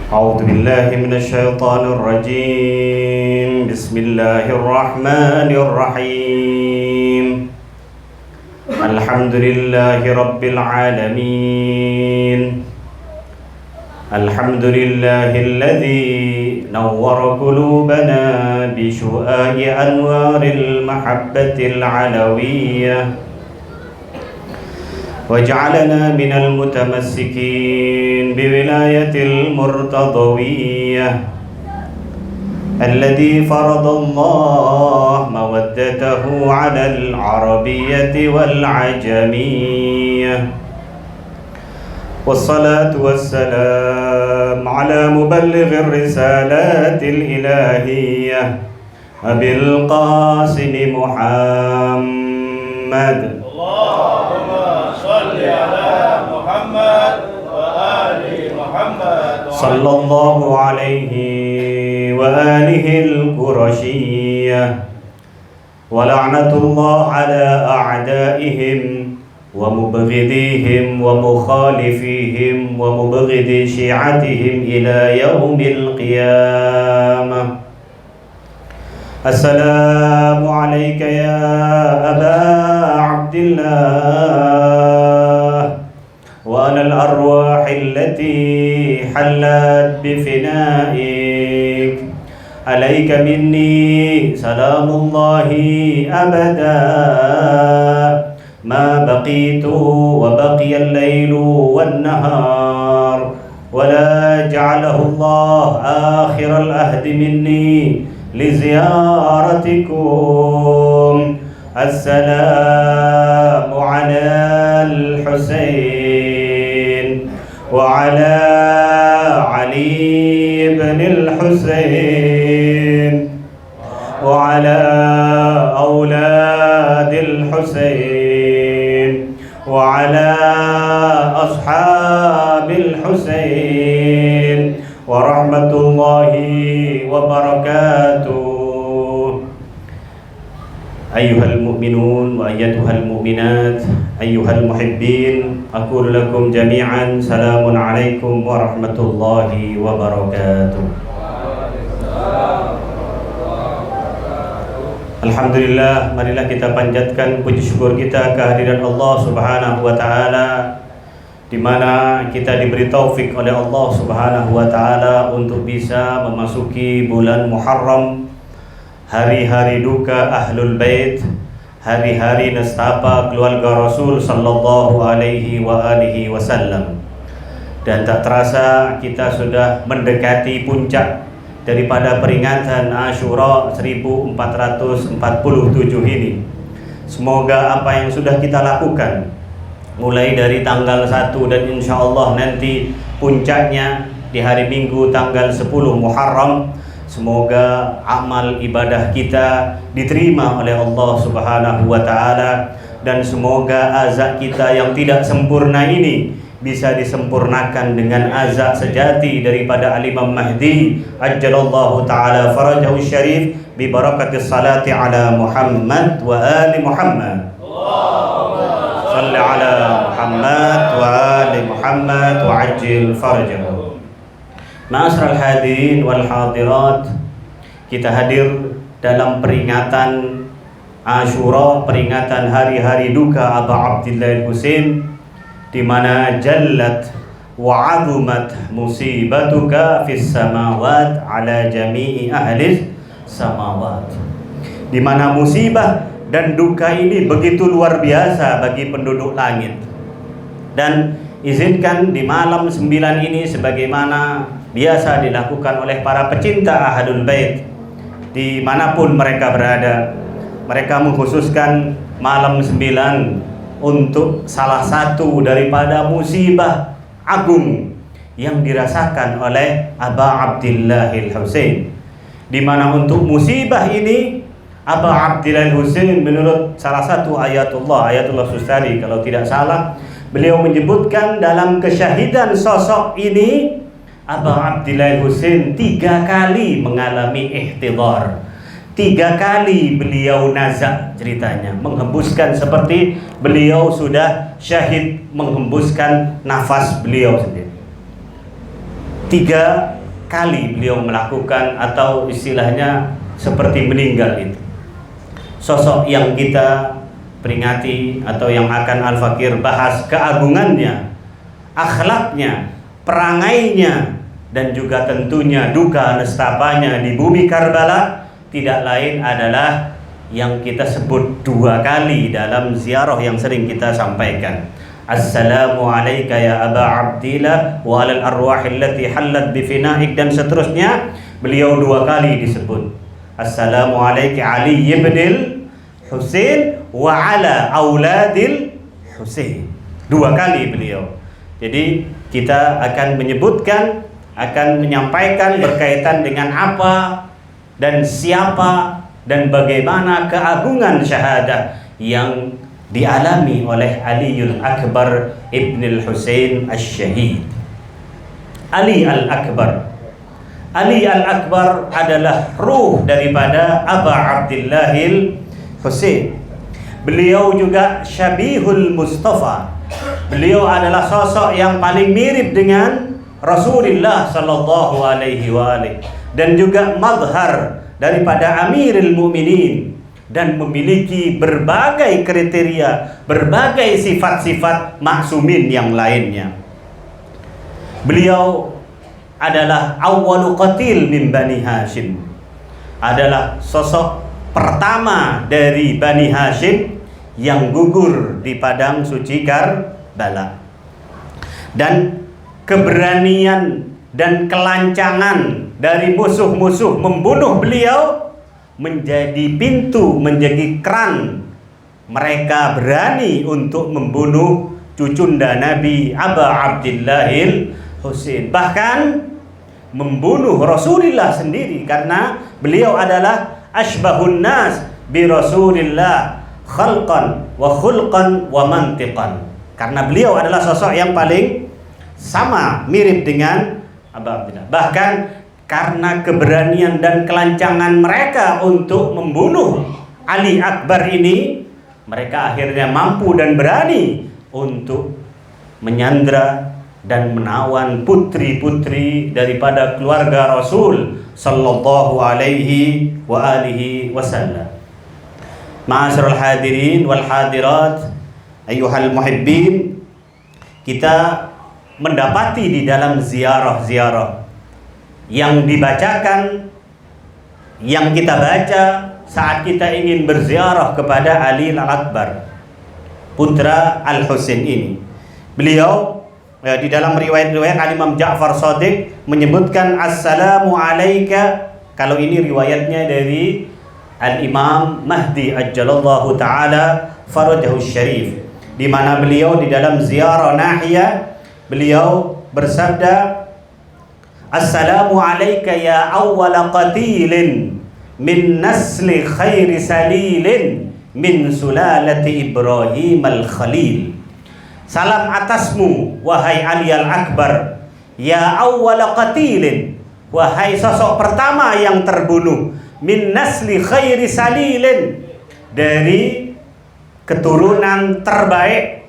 أعوذ بالله من الشيطان الرجيم. بسم الله الرحمن الرحيم. الحمد لله رب العالمين. الحمد لله الذي نور قلوبنا بشؤاع أنوار المحبة العلوية، وجعلنا من المتمسكين بولاية المرتضوية الذي فرض الله مودته على العربية والعجمية، والصلاة والسلام على مبلغ الرسالات الإلهية أبي القاسم محمد. اللهم صل على محمد وآل محمد صلى الله عليه وآله القرشية، ولعنة الله على أعدائهم ومبغضيهم ومخالفيهم ومبغض شيعتهم إلى يوم القيامة. السلام عليك يا أبا عبد الله، وأنا الأرواح التي حلت بفنائك، عليك مني سلام الله أبدا ما بقيت وبقي الليل والنهار، ولا جعله الله آخر العهد مني لزيارتكم. السلام على الحسين وعلى علي بن الحسين وعلى أولاد الحسين وعلى أصحاب الحسين ورحمة الله وبركاته. أيها المؤمنون وأيتها المؤمنات، أيها المحبين، أقول لكم جميعا سلام عليكم ورحمة الله وبركاته. Alhamdulillah, marilah kita panjatkan puji syukur kita kehadiran Allah Subhanahu wa taala, di mana kita diberi taufik oleh Allah Subhanahu wa taala untuk bisa memasuki bulan Muharram, hari-hari duka Ahlul Bait, hari-hari nestapa keluarga Rasul sallallahu alaihi wa alihi wasallam. Dan tak terasa kita sudah mendekati puncak daripada peringatan Ashura 1447 ini. Semoga apa yang sudah kita lakukan mulai dari tanggal 1 dan insya Allah nanti puncaknya di hari Minggu tanggal 10 Muharram, semoga amal ibadah kita diterima oleh Allah Subhanahu wa taala, dan semoga azak kita yang tidak sempurna ini bisa disempurnakan dengan azak sejati daripada Al-Imam Mahdi ajjalallahu ta'ala farajahu syarif bi barakatis salati ala Muhammad wa ali Muhammad. Allahumma salli ala Muhammad wa ali Muhammad wa ajil farajahu. Ma'asyiral hadirin wal hadirat, kita hadir dalam peringatan Ashura, peringatan hari-hari duka Aba Abdillah Husain, di mana jallat wa 'azumat musibatuka fis samawat ala jami'i ahli samawat, di mana musibah dan duka ini begitu luar biasa bagi penduduk langit. Dan izinkan di malam 9 ini, sebagaimana biasa dilakukan oleh para pecinta Ahlul Bait dimanapun mereka berada, mereka mengkhususkan malam 9 untuk salah satu daripada musibah agung yang dirasakan oleh Aba Abdillah Husain, di mana untuk musibah ini Aba Abdillah Husain, menurut salah satu Ayatullah Sustari kalau tidak salah, beliau menyebutkan dalam kesyahidan sosok ini Aba Abdillah Husain 3 kali mengalami ihtidhar. 3 kali beliau nazak, ceritanya menghembuskan seperti beliau sudah syahid, menghembuskan nafas beliau sendiri. 3 kali beliau melakukan atau istilahnya seperti meninggal itu. Sosok yang kita peringati atau yang akan Al-Fakir bahas keagungannya, akhlaknya, perangainya, dan juga tentunya duka nestapanya di bumi Karbala tidak lain adalah yang kita sebut 2 kali dalam ziarah yang sering kita sampaikan. Assalamu alayka ya Aba Abdillah wa alal arwahil lati hallat bifinaik, dan seterusnya. Beliau 2 kali disebut. Assalamu alayka Ali ibnil Husain wa ala auladil Husain. 2 kali beliau. Jadi kita akan menyebutkan, akan menyampaikan berkaitan dengan apa dan siapa dan bagaimana keagungan syahadah yang dialami oleh Aliul Akbar Ibnul Husain Asy-Syahid. Ali Al-Akbar. Ali Al-Akbar adalah ruh daripada Aba Abdillahil Husain. Beliau juga Syabihul Mustafa. Beliau adalah sosok yang paling mirip dengan Rasulullah sallallahu alaihi wa alihi, dan juga madhar daripada Amirul Mukminin, dan memiliki berbagai kriteria, berbagai sifat-sifat maksumin yang lainnya. Beliau adalah awwalu qatil min Bani Hashim, adalah sosok pertama dari Bani Hashim yang gugur di padang suci Karbala. Dan keberanian dan kelancangan dari musuh-musuh membunuh beliau menjadi pintu, menjadi keran mereka berani untuk membunuh cucunda Nabi Aba Abdillahil Husain, bahkan membunuh Rasulullah sendiri, karena beliau adalah asbahun nas bi Rasulillah khalqan wa khulqan wa mantiqan, karena beliau adalah sosok yang paling sama mirip dengan Aba Abdillah. Bahkan karena keberanian dan kelancangan mereka untuk membunuh Ali Akbar ini, mereka akhirnya mampu dan berani untuk menyandra dan menawan putri-putri daripada keluarga Rasul sallallahu alaihi wa alihi wasallam. Ma'asyiral hadirin wal hadirat, ayyuhal muhibbin, kita mendapati di dalam ziarah-ziarah yang dibacakan, yang kita baca saat kita ingin berziarah kepada Ali Al-Akbar, putra Al-Husain ini. Beliau di dalam riwayat-riwayat Al-Imam Ja'far Shadiq menyebutkan assalamu alayka, kalau ini riwayatnya dari Al-Imam Mahdi ajjalallahu ta'ala farajahu syarif, di mana beliau di dalam ziarah nahiyah beliau bersabda, assalamu alayka ya awwala qatilin min nasli khairi salilin min sulalati Ibrahim al-Khalil. Salam atasmu wahai Ali Al-Akbar, ya awwala qatilin, wahai sosok pertama yang terbunuh, min nasli khairi salilin, dari keturunan terbaik,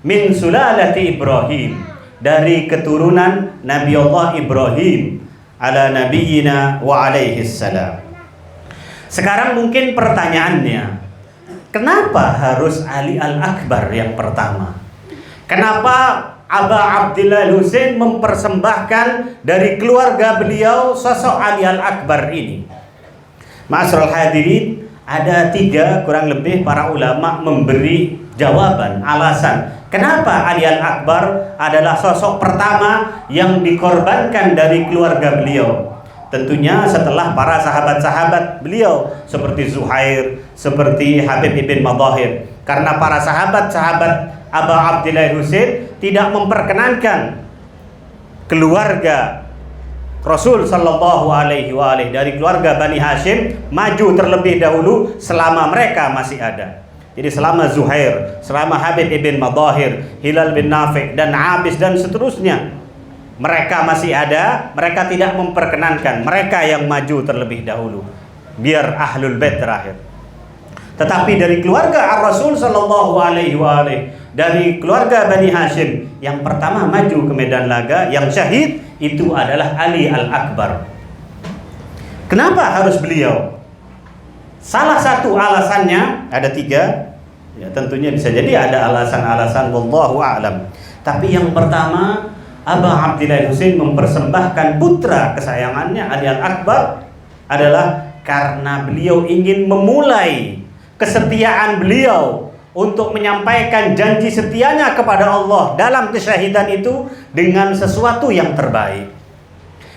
min sulalati Ibrahim, dari keturunan Nabi Allah Ibrahim ala nabiyina wa alaihi salam. Sekarang mungkin pertanyaannya, kenapa harus Ali Al-Akbar yang pertama? Kenapa Aba Abdillah Husain mempersembahkan dari keluarga beliau sosok Ali Al-Akbar ini? Ma'asyiral hadirin, ada 3 kurang lebih para ulama memberi jawaban, alasan kenapa Ali Al-Akbar adalah sosok pertama yang dikorbankan dari keluarga beliau. Tentunya setelah para sahabat-sahabat beliau seperti Zuhair, seperti Habib ibn Madahir. Karena para sahabat-sahabat Aba Abdillah Husain tidak memperkenankan keluarga Rasul sallallahu alaihi wa alihi dari keluarga Bani Hashim maju terlebih dahulu selama mereka masih ada. Jadi selama Zuhair, selama Habib ibn Madahir, Hilal bin Nafi' dan Abis dan seterusnya mereka masih ada, mereka tidak memperkenankan mereka yang maju terlebih dahulu, biar Ahlul Bait terakhir. Tetapi dari keluarga Ar-Rasul sallallahu alaihi wa alihi dari keluarga Bani Hashim yang pertama maju ke medan laga, yang syahid itu adalah Ali Al-Akbar. Kenapa harus beliau? Salah satu alasannya ada 3. Ya, tentunya bisa jadi ada alasan-alasan, wallahu a'lam. Tapi yang pertama, Aba Abdillah Husain mempersembahkan putra kesayangannya Ali Al-Akbar adalah karena beliau ingin memulai kesetiaan beliau untuk menyampaikan janji setianya kepada Allah dalam kesyahidan itu dengan sesuatu yang terbaik,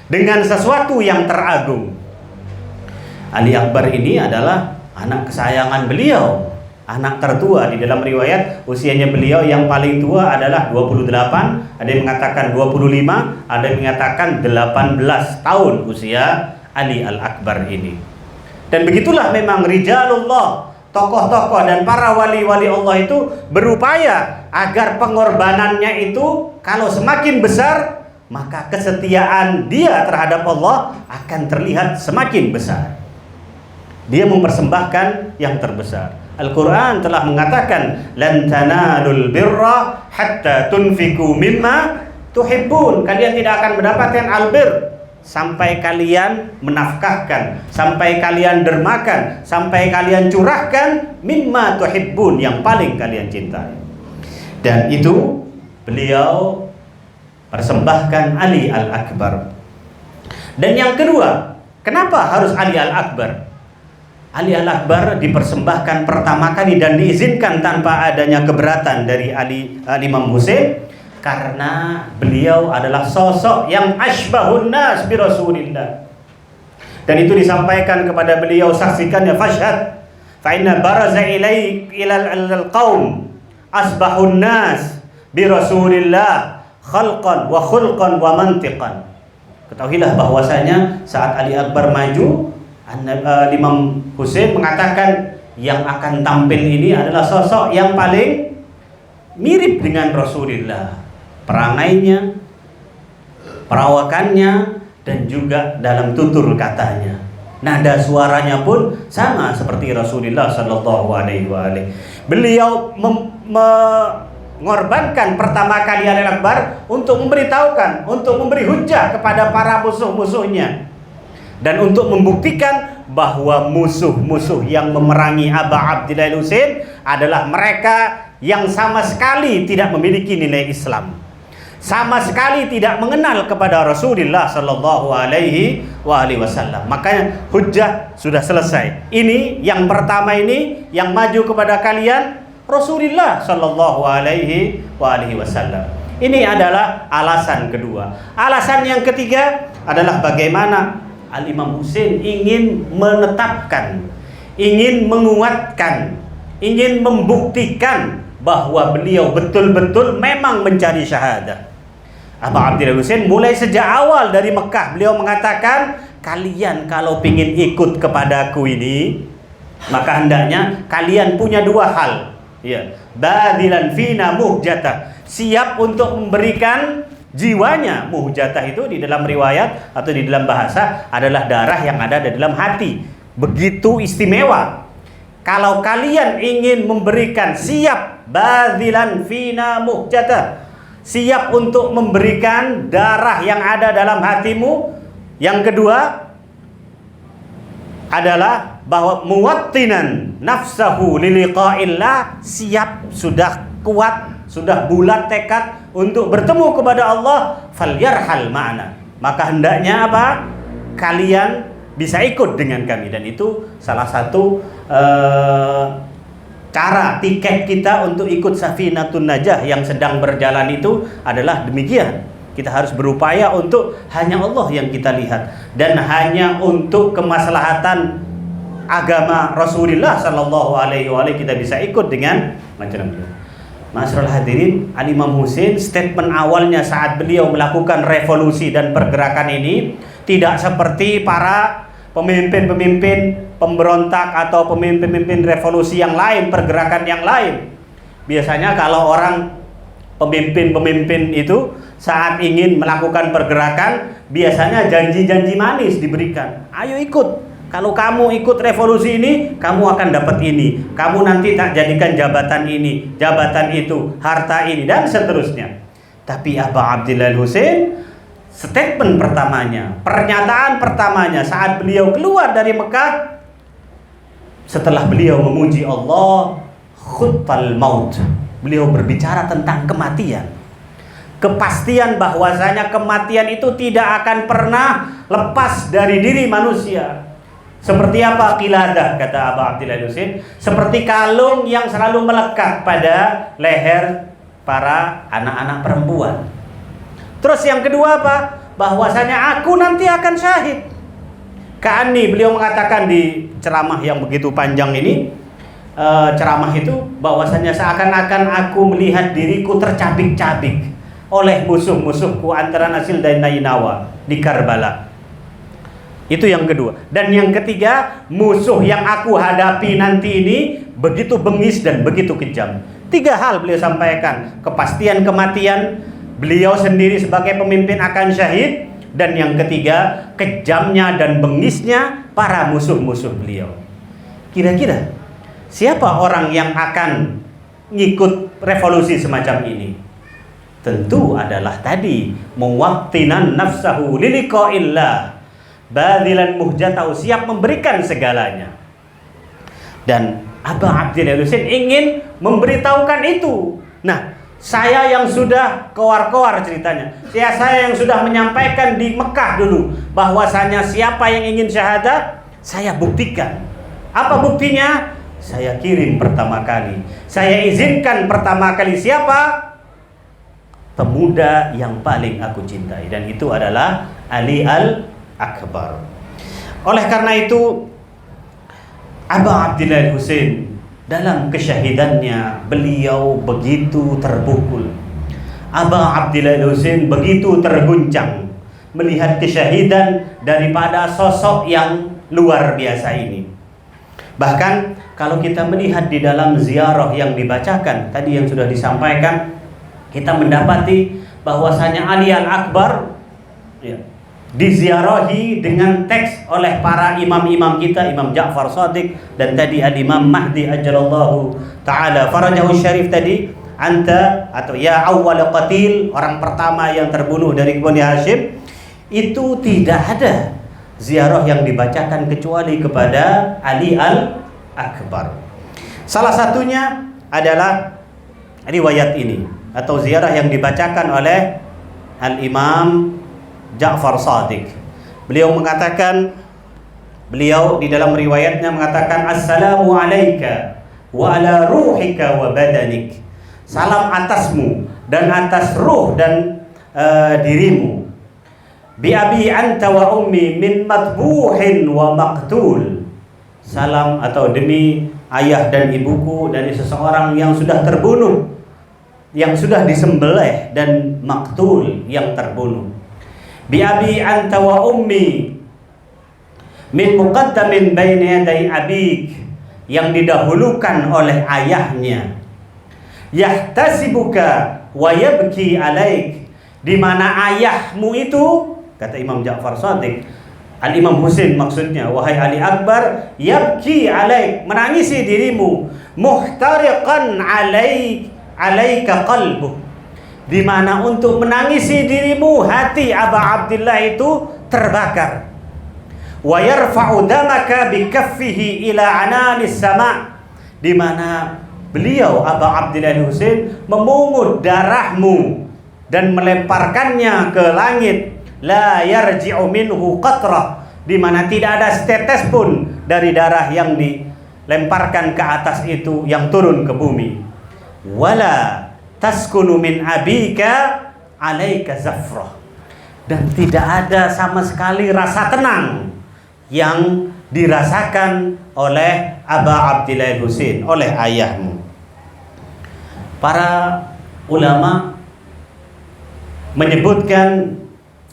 dengan sesuatu yang teragung. Ali Akbar ini adalah anak kesayangan beliau, anak tertua. Di dalam riwayat usianya beliau yang paling tua adalah 28, ada yang mengatakan 25, ada yang mengatakan 18 tahun usia Ali Al-Akbar ini. Dan begitulah memang rijalullah, tokoh-tokoh dan para wali-wali Allah itu berupaya agar pengorbanannya itu kalau semakin besar, maka kesetiaan dia terhadap Allah akan terlihat semakin besar. Dia mempersembahkan yang terbesar. Al-Quran telah mengatakan, lan tanalul birra hatta tunfiku mimma tuhibbun. Kalian tidak akan mendapatkan albir sampai kalian menafkahkan, sampai kalian dermakan, sampai kalian curahkan mimma tuhibbun, yang paling kalian cintai. Dan itu beliau persembahkan Ali Al-Akbar. Dan yang kedua, kenapa harus Ali Al-Akbar? Ali Al-Akbar dipersembahkan pertama kali dan diizinkan tanpa adanya keberatan dari Imam Husain karena beliau adalah sosok yang asbahun nas bi Rasulillah. Dan itu disampaikan kepada beliau, saksikan ya, fashhad fa inna baraza ilal qaum asbahun nas bi Rasulillah khalqan wa khulqan wa mantiqan. Ketahuilah bahwasanya saat Ali Akbar maju, Imam Husain mengatakan yang akan tampil ini adalah sosok yang paling mirip dengan Rasulullah, perangainya, perawakannya, dan juga dalam tutur katanya. Nada suaranya pun sama seperti Rasulullah Shallallahu Alaihi Wasallam. Beliau mengorbankan pertama kali Ali Akbar untuk memberitahukan, untuk memberi hujah kepada para musuh-musuhnya, dan untuk membuktikan bahwa musuh-musuh yang memerangi Aba Abdillah Husain adalah mereka yang sama sekali tidak memiliki nilai Islam, sama sekali tidak mengenal kepada Rasulullah Sallallahu Alaihi Wasallam. Makanya hujjah sudah selesai. Ini yang pertama, ini yang maju kepada kalian Rasulullah Sallallahu Alaihi Wasallam. Ini adalah alasan kedua. Alasan yang ketiga adalah bagaimana Al-Imam Husain ingin menetapkan, ingin menguatkan, ingin membuktikan bahwa beliau betul-betul memang mencari syahadah. Aba Abdillah Husain mulai sejak awal dari Mekah beliau mengatakan, kalian kalau ingin ikut kepadaku ini, maka hendaknya kalian punya 2 hal. Ya, badilan fina muhjatah, siap untuk memberikan jiwanya. Muhjatah itu di dalam riwayat atau di dalam bahasa adalah darah yang ada di dalam hati. Begitu istimewa. Kalau kalian ingin memberikan, siap, badilan fina muhjatah, siap untuk memberikan darah yang ada dalam hatimu. Yang kedua adalah bahwa muwattinan nafsahu liliqa'illah, siap, sudah kuat, sudah bulat tekad untuk bertemu kepada Allah, falyarhal ma'ana, maka hendaknya apa? Kalian bisa ikut dengan kami. Dan itu salah satu cara tiket kita untuk ikut Safinatun Najah yang sedang berjalan itu adalah demikian. Kita harus berupaya untuk hanya Allah yang kita lihat dan hanya untuk kemaslahatan agama Rasulullah Sallallahu Alaihi Wasallam kita bisa ikut dengan macam itu. Ma'asyiral hadirin, Al-Imam Husain statement awalnya saat beliau melakukan revolusi dan pergerakan ini tidak seperti para pemimpin-pemimpin pemberontak atau pemimpin-pemimpin revolusi yang lain, pergerakan yang lain. Biasanya kalau orang pemimpin-pemimpin itu saat ingin melakukan pergerakan, biasanya janji-janji manis diberikan. Ayo ikut, Kalau kamu ikut revolusi ini, kamu akan dapat ini. Kamu nanti tak jadikan jabatan ini, jabatan itu, harta ini, dan seterusnya. Tapi Aba Abdillah Husain, statement pertamanya, pernyataan pertamanya saat beliau keluar dari Mekah, setelah beliau memuji Allah, khuttal maut. Beliau berbicara tentang kematian. Kepastian bahwasanya kematian itu tidak akan pernah lepas dari diri manusia. Seperti apa qiladah, kata Aba Abdillah Husain, seperti kalung yang selalu melekat pada leher para anak-anak perempuan. Terus yang kedua apa? Bahwasanya aku nanti akan syahid. Ka'ani, beliau mengatakan di ceramah yang begitu panjang ini, ceramah itu bahwasanya seakan-akan aku melihat diriku tercabik-cabik oleh musuh-musuhku antara Nasil dan Nainawa di Karbala. Itu yang kedua. Dan yang ketiga, musuh yang aku hadapi nanti ini begitu bengis dan begitu kejam. 3 hal beliau sampaikan. Kepastian kematian, beliau sendiri sebagai pemimpin akan syahid, dan yang ketiga, kejamnya dan bengisnya para musuh-musuh beliau. Kira-kira siapa orang yang akan ngikut revolusi semacam ini? Tentu adalah tadi muwattinan nafsahu liliqa'illah, badilan muhjatau, siap memberikan segalanya. Dan Aba Abdillah Husain ingin memberitahukan itu. Nah, saya yang sudah keluar-keluar ceritanya, saya yang sudah menyampaikan di Mekah dulu bahwasanya siapa yang ingin syahadat, saya buktikan. Apa buktinya? Saya kirim pertama kali, saya izinkan pertama kali siapa? Pemuda yang paling aku cintai, dan itu adalah Ali Al-Akbar. Oleh karena itu, Aba Abdillah Husain dalam kesyahidannya beliau begitu terpukul. Aba Abdillah Husain begitu terguncang melihat kesyahidan daripada sosok yang luar biasa ini. Bahkan kalau kita melihat di dalam ziarah yang dibacakan tadi yang sudah disampaikan, kita mendapati bahwasanya Ali Al-Akbar diziarahi dengan teks oleh para imam-imam kita, Imam Ja'far Shadiq dan tadi Al-Imam Mahdi ajalallahu ta'ala farajahu syarif tadi, anta atau ya awwal qatil, orang pertama yang terbunuh dari Bani Hashim. Itu tidak ada ziarah yang dibacakan kecuali kepada Ali Al-Akbar. Salah satunya adalah riwayat ini atau ziarah yang dibacakan oleh Al-Imam Ja'far Shadiq. Beliau mengatakan, beliau di dalam riwayatnya mengatakan, assalamu alayka wa ala ruhika wa badanik. Salam atasmu dan atas ruh dan dirimu. Bi abi anta wa ummi min matbuhin wa maqtul. Salam atau demi ayah dan ibuku dari seseorang yang sudah terbunuh, yang sudah disembelih, dan maqtul yang terbunuh. Bi abi anta wa ummi min muqaddamin baina yaday abik, yang didahulukan oleh ayahnya. Yahtasibuka wa yabki alaik, di mana ayahmu itu, kata Imam Ja'far Shadiq, Al-Imam Husain maksudnya, wahai Ali Akbar, yabki alaik, menangisi dirimu, muhtariqan alaika qalbuh, di mana untuk menangisi dirimu hati Aba Abdillah itu terbakar. Wa yarfa'u damaka bi kaffihi ila ananis sama', di mana beliau Aba Abdillah Husain memungut darahmu dan melemparkannya ke langit. La yarji'u minhu qatrah, di mana tidak ada setetes pun dari darah yang dilemparkan ke atas itu yang turun ke bumi. Wala taskunu min abika alaika zafrah, dan tidak ada sama sekali rasa tenang yang dirasakan oleh Aba Abdillah Husain, oleh ayahmu. Para ulama menyebutkan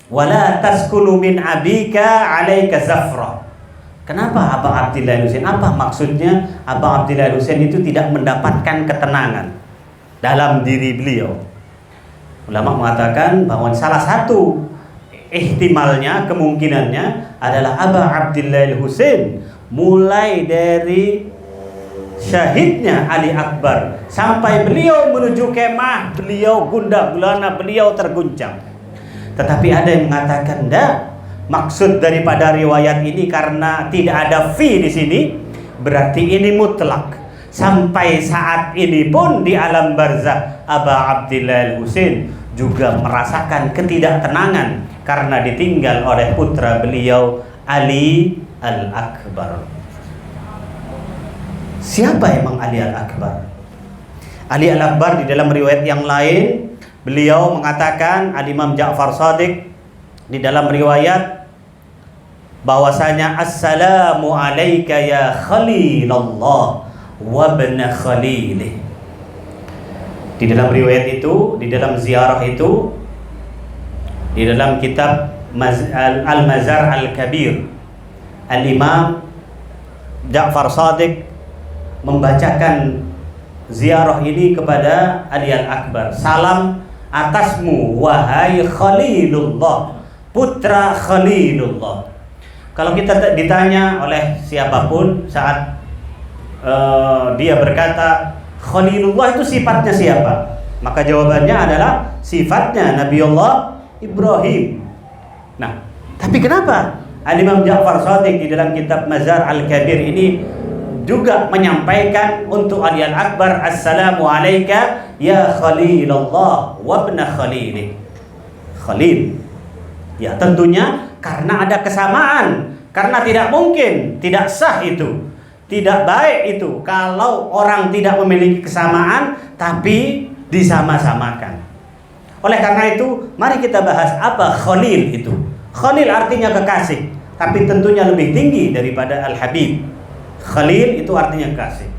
wala taskunu min abika alaika zafrah. Kenapa Aba Abdillah Husain? Apa maksudnya Aba Abdillah Husain itu tidak mendapatkan ketenangan dalam diri beliau? Ulama mengatakan bahwa salah satu ihtimalnya, kemungkinannya adalah Aba Abdillah al-Husain, mulai dari syahidnya Ali Akbar sampai beliau menuju kemah, beliau gundah gulana, beliau terguncang. Tetapi ada yang mengatakan enggak, maksud daripada riwayat ini karena tidak ada fi di sini, berarti ini mutlak. Sampai saat ini pun di alam barzakh Aba Abdillah al-Husain juga merasakan ketidaktenangan karena ditinggal oleh putra beliau Ali Al-Akbar. Siapa emang Ali Al-Akbar? Ali Al-Akbar di dalam riwayat yang lain beliau mengatakan, Al-Imam Ja'far Shadiq di dalam riwayat bahwasanya assalamu alayka ya Khalilallah wa ibn Khalilih. Di dalam riwayat itu, di dalam ziarah itu, di dalam kitab Al-Mazar Al-Kabir, Al-Imam Ja'far Shadiq membacakan ziarah ini kepada Ali Al-Akbar. Salam atasmu wahai Khalilullah, putra Khalilullah. Kalau kita ditanya oleh siapapun saat dia berkata Khalilullah itu sifatnya siapa? Maka jawabannya adalah sifatnya Nabiullah Ibrahim. Nah, tapi kenapa Al-Imam Ja'far Shadiq di dalam kitab Mazar Al-Kabir ini juga menyampaikan untuk Ali Al-Akbar, assalamu alayka ya Khalilullah wa ibn Khalilih. Khalil. Ya, tentunya karena ada kesamaan, karena tidak mungkin, tidak sah itu, tidak baik itu kalau orang tidak memiliki kesamaan tapi disama-samakan. Oleh karena itu, mari kita bahas apa Khalil itu. Khalil artinya kekasih, tapi tentunya lebih tinggi daripada Al-Habib. Khalil itu artinya kekasih.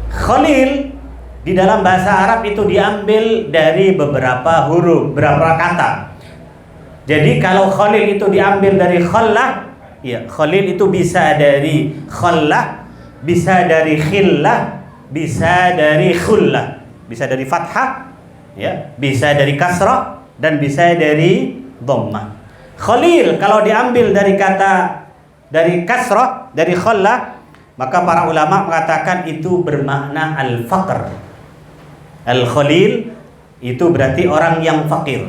Khalil di dalam bahasa Arab itu diambil dari beberapa huruf, beberapa kata. Jadi kalau Khalil itu diambil dari khallah, ya Khalil itu bisa dari khallah, bisa dari khillah, bisa dari khullah, bisa dari fathah, ya, bisa dari kasrah, dan bisa dari dhammah. Khalil kalau diambil dari kata dari kasrah, dari khallah, maka para ulama mengatakan itu bermakna al-faqr. Al-Khalil itu berarti orang yang fakir.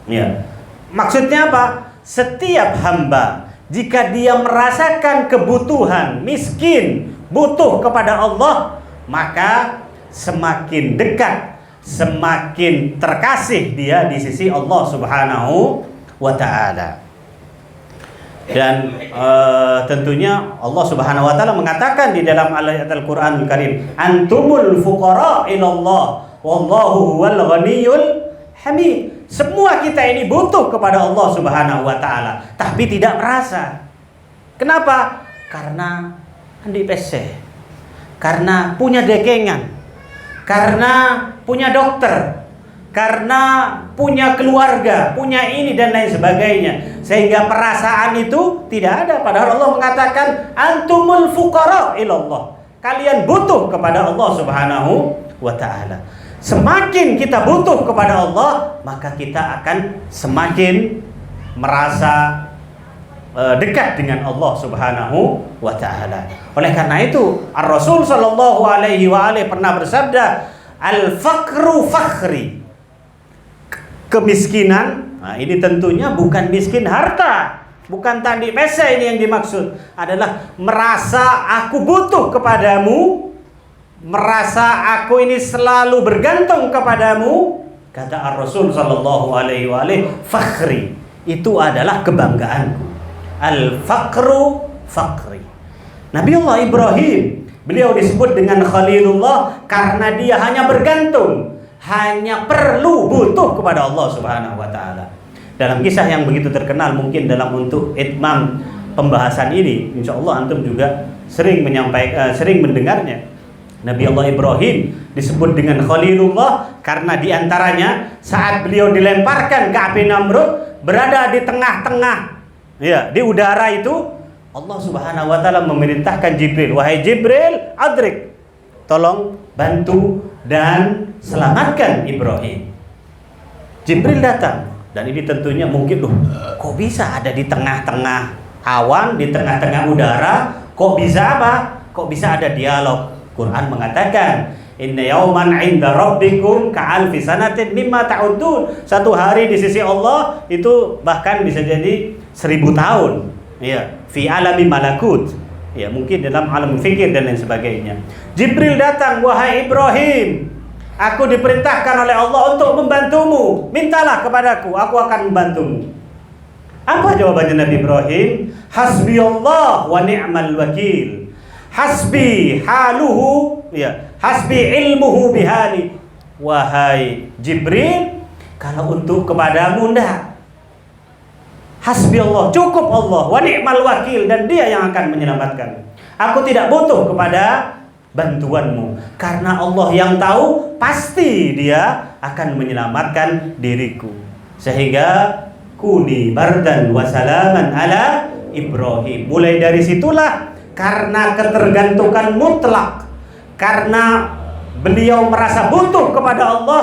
Ya. Maksudnya apa? Setiap hamba jika dia merasakan kebutuhan, miskin, butuh kepada Allah, maka semakin dekat, semakin terkasih dia di sisi Allah Subhanahu wa ta'ala. Dan tentunya Allah Subhanahu wa ta'ala mengatakan di dalam ayat Al-Qur'an Al-Karim, antumul fuqara ilallah wallahu huwal ghaniyul hamid. Semua kita ini butuh kepada Allah Subhanahu wa ta'ala, tapi tidak merasa. Kenapa? Karena andi PC, karena punya dekengan, karena punya dokter, karena punya keluarga, punya ini dan lain sebagainya, sehingga perasaan itu tidak ada. Padahal Allah mengatakan antumul fuqara ilallah, kalian butuh kepada Allah Subhanahu wa ta'ala. Semakin kita butuh kepada Allah, maka kita akan semakin merasa dekat dengan Allah Subhanahu wa ta'ala. Oleh karena itu Ar-Rasul sallallahu alaihi wa alihi pernah bersabda, al-faqru fakhri. Kemiskinan, nah ini tentunya bukan miskin harta, bukan tandi pesa, ini yang dimaksud adalah merasa aku butuh kepadamu, merasa aku ini selalu bergantung kepadamu. Kata Ar-Rasul sallallahu alaihi wa alihi, fakhri, itu adalah kebanggaanku. Al-faqru fakhri. Nabiullah Ibrahim, beliau disebut dengan Khalilullah karena dia hanya bergantung, hanya perlu butuh kepada Allah Subhanahu wa ta'ala. Dalam kisah yang begitu terkenal, mungkin dalam untuk itmam pembahasan ini, insya Allah antum juga sering menyampaikan, sering mendengarnya. Nabi Allah Ibrahim disebut dengan Khalilullah karena diantaranya saat beliau dilemparkan ke api Namrud, berada di tengah-tengah, ya, di udara itu, Allah Subhanahu wa ta'ala memerintahkan Jibril, wahai Jibril, adrik, tolong bantu dan selamatkan Ibrahim. Jibril datang Dan ini tentunya mungkin loh, kok bisa ada di tengah-tengah awan, di tengah-tengah udara, kok bisa apa? Kok bisa ada dialog? Quran mengatakan, inna yauman 'inda rabbikum ka'alfi sanatin mimma ta'udun. Satu hari di sisi Allah itu bahkan bisa jadi 1000 tahun. Ya, fi alami malakut. Ya, mungkin dalam alam fikir dan lain sebagainya. Jibril datang, wahai Ibrahim, aku diperintahkan oleh Allah untuk membantumu. Mintalah kepadaku, aku akan membantumu. Apa jawabannya Nabi Ibrahim? Hasbi Allah wa ni'mal wakil. Hasbi haluhu, ya, hasbi ilmuhu bihali. Wahai Jibril, kalau untuk kepadamu enggak. Hasbi Allah, cukup Allah, wa ni'mal wakil, dan dia yang akan menyelamatkan. Aku tidak butuh kepada bantuanmu, karena Allah yang tahu, pasti dia akan menyelamatkan diriku. Sehingga kuni bardan wa salaman ala Ibrahim. Mulai dari situlah, karena ketergantungan mutlak, karena beliau merasa butuh kepada Allah,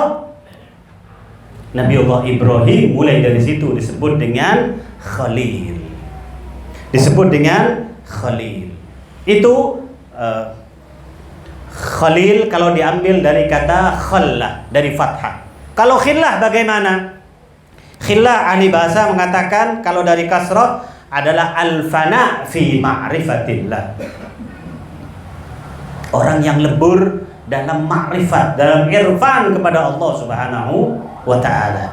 Nabi Allah Ibrahim mulai dari situ disebut dengan Khalil. Disebut dengan Khalil. Itu Khalil kalau diambil dari kata khallah, dari fathah. Kalau khillah bagaimana? Khillah ahli bahasa mengatakan kalau dari kasrah adalah al-fana fi ma'rifatillah. Orang yang lebur dalam ma'rifat, dalam irfan kepada Allah Subhanahu wa ta'ala.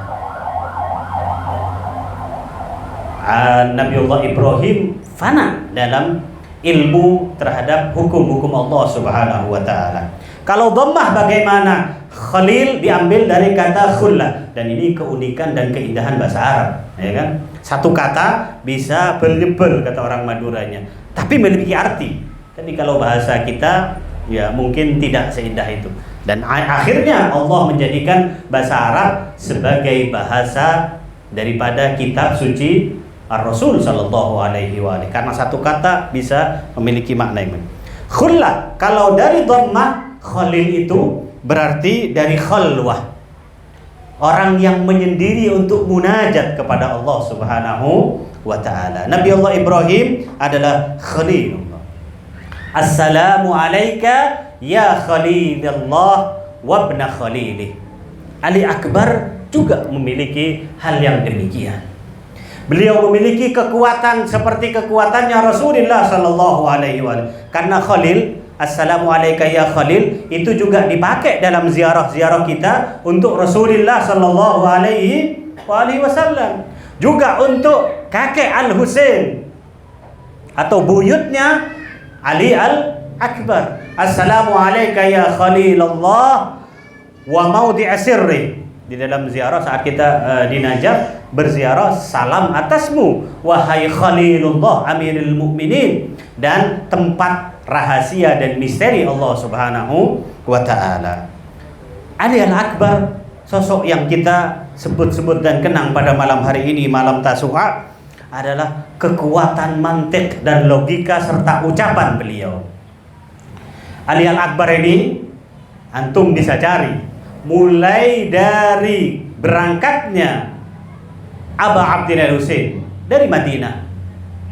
Nabiullah Ibrahim fana dalam ilmu terhadap hukum-hukum Allah Subhanahu wa ta'ala. Kalau dhammah bagaimana? Khalil diambil dari kata khullah, dan ini keunikan dan keindahan bahasa Arab, ya kan? Satu kata bisa berlebel kata orang Maduranya, tapi memiliki arti. Tapi kalau bahasa kita ya mungkin tidak seindah itu. Dan akhirnya Allah menjadikan bahasa Arab sebagai bahasa daripada kitab suci Ar-Rasul sallallahu alaihi wa alihi, karena satu kata bisa memiliki makna yang berbeda. Khullah kalau dari dhammah, Khalil itu berarti dari khalwah, orang yang menyendiri untuk munajat kepada Allah Subhanahu wa ta'ala. Nabi Allah Ibrahim adalah Khalilullah. Assalamu alayka ya Khalilullah wa ibna Khalilih. Ali Akbar juga memiliki hal yang demikian. Beliau memiliki kekuatan seperti kekuatannya Rasulullah sallallahu alaihi wasallam. Karena Khalil, assalamu alayka ya Khalil, itu juga dipakai dalam ziarah-ziarah kita untuk Rasulullah sallallahu alaihi wasallam. Juga untuk kakek Al-Husain atau buyutnya Ali Al-Akbar. Assalamu alayka ya Khalilullah wa maudhi'a sirri. Di dalam ziarah saat kita di Najaf berziarah, salam atasmu wahai Khalilullah Amirul Mukminin, dan tempat rahasia dan misteri Allah Subhanahu wa ta'ala. Ali Al-Akbar, sosok yang kita sebut-sebut dan kenang pada malam hari ini, malam Tasu'a, adalah kekuatan mantik dan logika serta ucapan beliau. Ali Al-Akbar ini antum bisa cari mulai dari berangkatnya Aba Abdillah Husain dari Madinah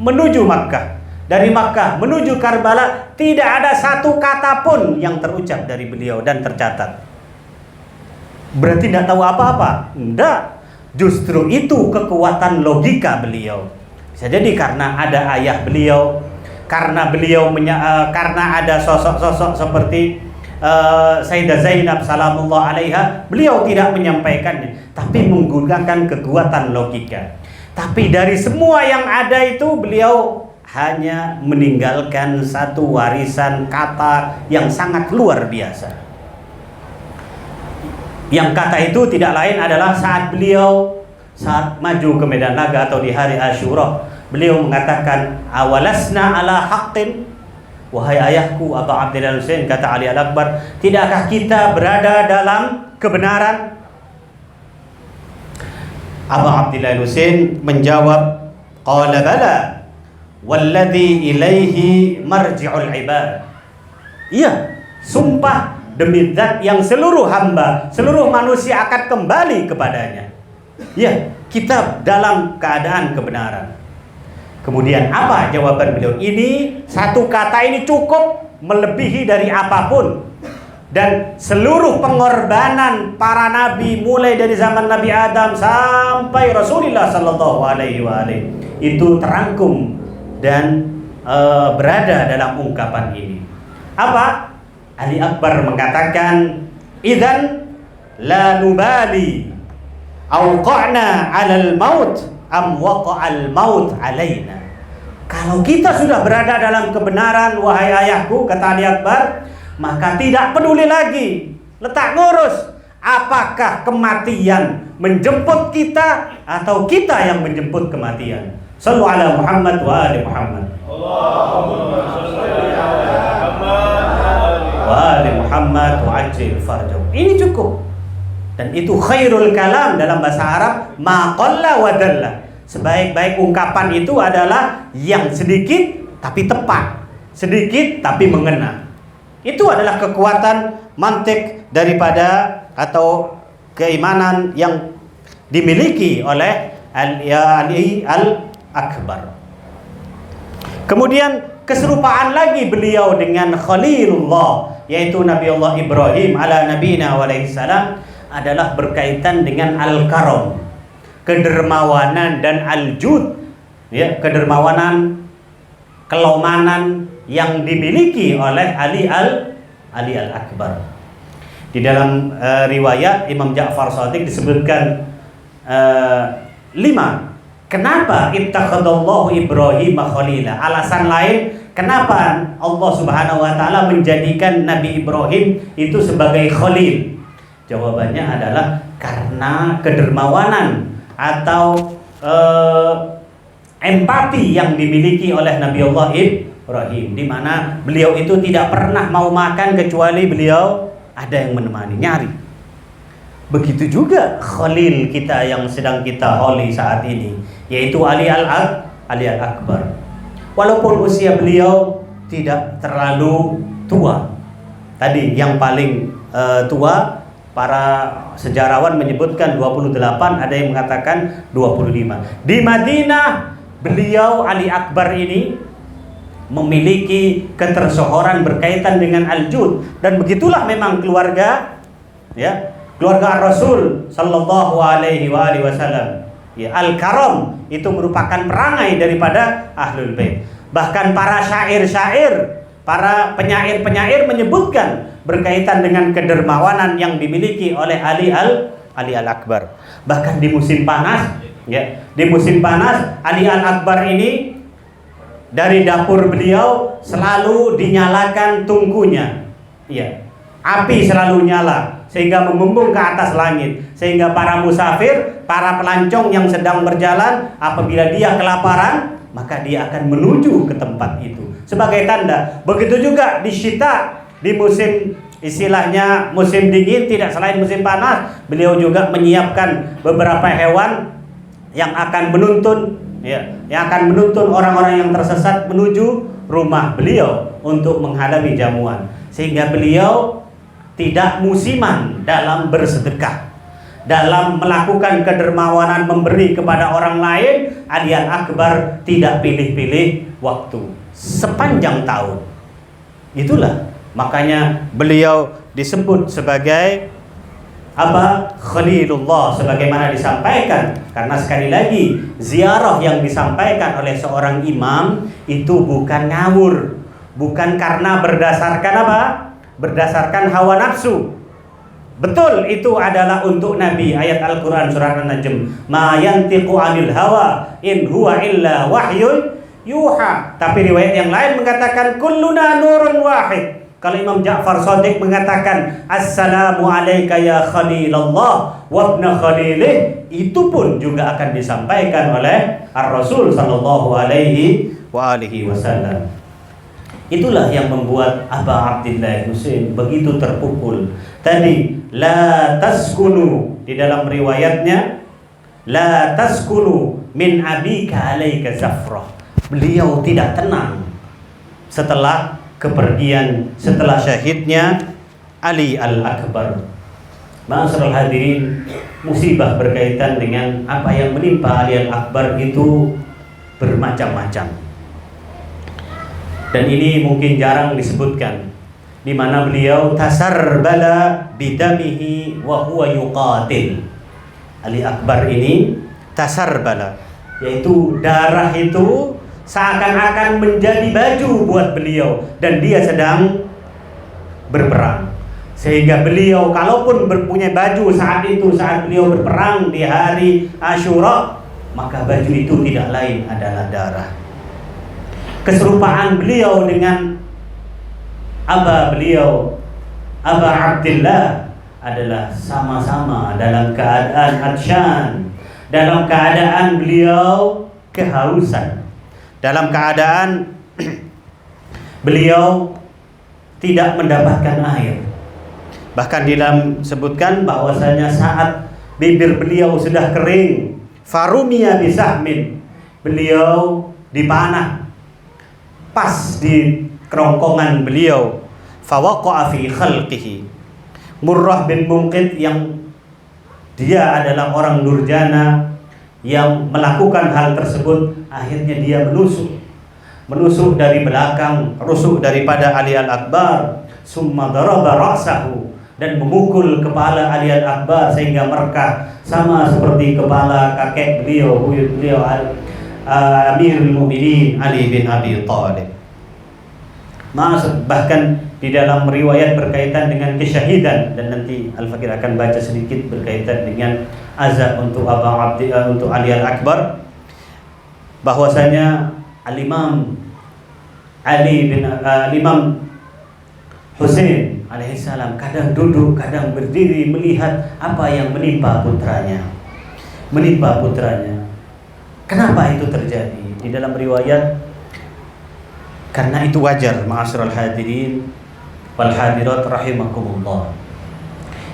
menuju Makkah, dari Makkah menuju Karbala, tidak ada satu kata pun yang terucap dari beliau dan tercatat. Berarti tidak tahu apa-apa? Enggak. Justru itu kekuatan logika beliau. Bisa jadi karena ada ayah beliau, karena beliau karena ada sosok-sosok seperti Sayyidah Zainab salamullah alaiha, beliau tidak menyampaikannya, tapi menggunakan kekuatan logika. Tapi dari semua yang ada itu, beliau hanya meninggalkan satu warisan kata yang sangat luar biasa. Yang kata itu tidak lain adalah saat maju ke Medan Laga atau di hari Asyura, beliau mengatakan, awalasna ala haqqin. Wahai ayahku Abu Abdillah Husain, kata Ali Al-Akbar, tidakkah kita berada dalam kebenaran? Abu Abdillah Husain menjawab, qala bala walladhi ilaihi marji'ul ibad. Iya, sumpah demi zat yang seluruh hamba, seluruh manusia akan kembali kepadanya. Iya, kita dalam keadaan kebenaran. Kemudian apa jawaban beliau? Ini satu kata ini cukup melebihi dari apapun. Dan seluruh pengorbanan para nabi mulai dari zaman Nabi Adam sampai Rasulullah sallallahu alaihi wasallam itu terangkum dan berada dalam ungkapan ini. Apa? Ali Akbar mengatakan, "Idzan la nubali auqa'na 'alal maut am waqa'al maut 'alaina." Kalau kita sudah berada dalam kebenaran, wahai ayahku, kata Ali Akbar, maka tidak peduli lagi, letak ngurus apakah kematian menjemput kita atau kita yang menjemput kematian. Shallu ala Muhammad wa ali Muhammad. Allahumma shalli ala Muhammad wa ali Muhammad wa ajil farjahu. Ini cukup. Dan itu khairul kalam dalam bahasa Arab, ma qalla wa dalla. Sebaik-baik ungkapan itu adalah yang sedikit tapi tepat, sedikit tapi mengena. Itu adalah kekuatan mantik daripada atau keimanan yang dimiliki oleh Ali Al-Akbar. Kemudian keserupaan lagi beliau dengan Khalilullah, yaitu Nabi Allah Ibrahim ala nabiyina wa alaihi salam, adalah berkaitan dengan al-karam, kedermawanan dan al-jud, ya, kedermawanan, kelomanan yang dimiliki oleh Ali Al-Akbar. Di dalam riwayat Imam Ja'far Shadiq disebutkan 5. Kenapa ittakhadallahu Ibrahim khalila? Alasan lain kenapa Allah Subhanahu wa taala menjadikan Nabi Ibrahim itu sebagai khalil. Jawabannya adalah karena kedermawanan atau empati yang dimiliki oleh Nabi Allah Ibrahim, di mana beliau itu tidak pernah mau makan kecuali beliau ada yang menemani, nyari. Begitu juga khalil kita yang sedang kita holi saat ini, yaitu Ali Al-Akbar. Walaupun usia beliau tidak terlalu tua. Tadi yang paling tua, para sejarawan menyebutkan 28, ada yang mengatakan 25. Di Madinah beliau Ali Akbar ini memiliki ketersohoran berkaitan dengan al-jud, dan begitulah memang keluarga, ya, keluarga Rasul sallallahu alaihi wasallam. Ya, al-karam itu merupakan perangai daripada ahlul bait. Bahkan para syair-syair, para penyair-penyair menyebutkan berkaitan dengan kedermawanan yang dimiliki oleh Ali Al-Akbar. Bahkan di musim panas, ya, di musim panas Ali Al-Akbar ini dari dapur beliau selalu dinyalakan tungkunya, ya, api selalu nyala sehingga membumbung ke atas langit, sehingga para musafir, para pelancong yang sedang berjalan, apabila dia kelaparan, maka dia akan menuju ke tempat itu sebagai tanda. Begitu juga di syita, di musim istilahnya musim dingin, tidak selain musim panas, beliau juga menyiapkan beberapa hewan yang akan menuntun, ya, yang akan menuntun orang-orang yang tersesat menuju rumah beliau untuk menghadapi jamuan, sehingga beliau tidak musiman dalam bersedekah, dalam melakukan kedermawanan memberi kepada orang lain. Ali Al-Akbar tidak pilih-pilih waktu, sepanjang tahun. Itulah makanya beliau disebut sebagai apa? Khalilullah, sebagaimana disampaikan. Karena sekali lagi, ziarah yang disampaikan oleh seorang imam itu bukan ngawur, bukan karena berdasarkan apa? Berdasarkan hawa nafsu. Betul, itu adalah untuk Nabi. Ayat Al-Quran surat An-Najm, ma yantiqu 'anil hawa in huwa illa wahyun yuha. Tapi riwayat yang lain mengatakan kulluna nurun wahid. Kalau Imam Ja'far Shadiq mengatakan assalamu alayka ya Khalilallah wa ibna Khalilih, itu pun juga akan disampaikan oleh Ar-Rasul sallallahu alaihi wa alihi wasallam. Itulah yang membuat Aba Abdillah Husain begitu terpukul. Tadi la taskunu, di dalam riwayatnya la taskunu min abika alaika zafrah. Beliau tidak tenang setelah kepergian, setelah syahidnya Ali Al-Akbar. Ma'asyiral hadirin, musibah berkaitan dengan apa yang menimpa Ali Al-Akbar itu bermacam-macam. Dan ini mungkin jarang disebutkan, di mana beliau tasarbala bidamihi wa huwa yuqatil. Ali Akbar ini tasarbala, yaitu darah itu seakan-akan menjadi baju buat beliau dan dia sedang berperang. Sehingga beliau kalaupun berpunya baju saat itu, saat beliau berperang di hari Asyura, maka baju itu tidak lain adalah darah. Keserupaan beliau dengan beliau Aba Abdillah adalah sama-sama dalam keadaan atsyan, dalam keadaan beliau kehausan, dalam keadaan beliau tidak mendapatkan air. Bahkan di dalam sebutkan bahwasanya saat bibir beliau sudah kering, farumiya bisahmin, beliau dipanah pas di kerongkongan beliau, fawaqa'a fi khalqihi. Murrah bin Munqidh yang dia adalah orang Nurjana yang melakukan hal tersebut, akhirnya dia menusuk dari belakang, rusuk daripada Ali Al-Akbar, summa daraba ra'sahu, dan memukul kepala Ali Al-Akbar sehingga merekah sama seperti kepala kakek beliau, buyut beliau, Amirul Mukminin Ali bin Abi Thalib. Bahkan di dalam riwayat berkaitan dengan kesyahidan, dan nanti Al-Fakir akan baca sedikit berkaitan dengan azab untuk untuk Ali Al-Akbar, bahwasanya Al-Imam Husain alaihissalam kadang duduk, kadang berdiri melihat apa yang menimpa putranya. Kenapa itu terjadi? Di dalam riwayat, karena itu wajar, ma'asyiral hadirin wal hadirat rahimakumullah.